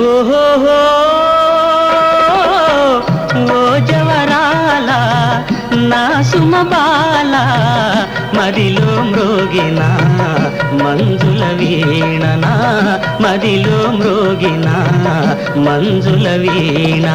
ఓహో ఓ జవరాల నా సుమబాల మదిలో మ్రోగిన మంజుల వీణనా మదిలో మ్రోగిన మంజుల వీణ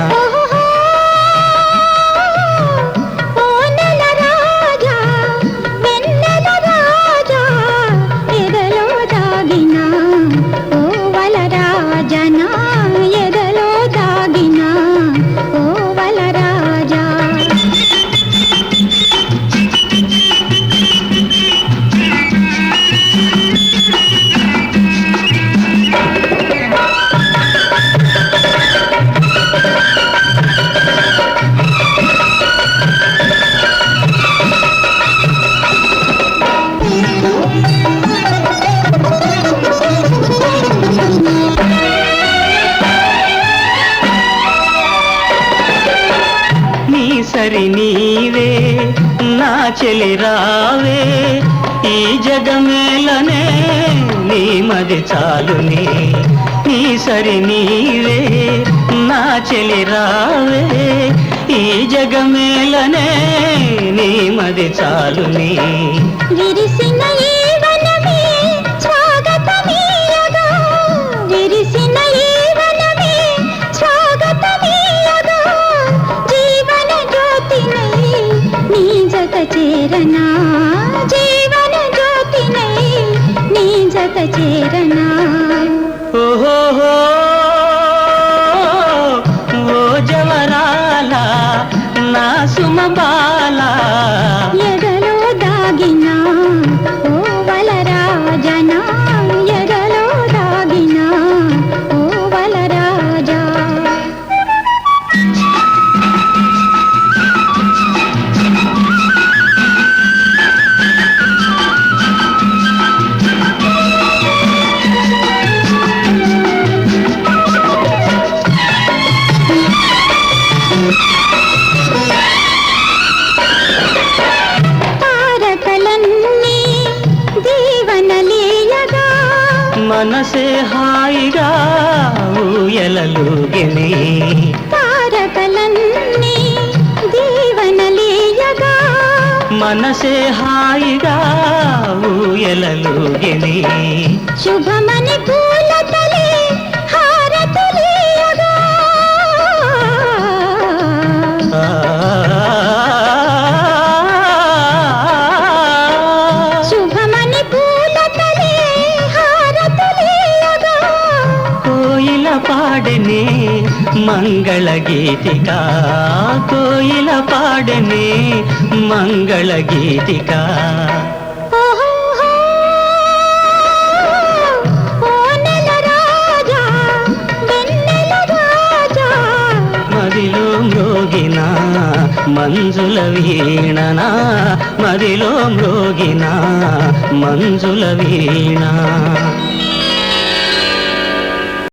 సరి నీవే నా చెలి రావే ఈ జగమేలనే నీ మది చాలుని నీ సరి నీవే నా చెలి రావే ఈ జగమేలనే నీ మది చాలుని విరిసిన ఈ వనమే స్వాగతమీయగా విరిసిన ఈ వనమే స్వాగతమీయగా జీవన జ్యోతినై నీ జత చేరనా జీవన జ్యోతినై నీ జత చేరనా ఓహో ఓ జవరాల నా సుమబాల ఎదలో దాగిన ఓ వలరాజనా ఎదలో దాగిన ఓ వలరాజా మనసే హాయిగా ఊయలలుగిని తారకలన్నీ దీవనలీయగా మనసే హాయిగా ఊయలలుగిని శుభమని పూలతలే హారతులీయగా శుభమని పూలతలే కోయిల పాడనే మంగళ గీతిక కోయిల పాడనే మంగళ గీతిక మదిలో మ్రోగిన మంజుల వీణనా మదిలో మ్రోగిన మంజుల వీణ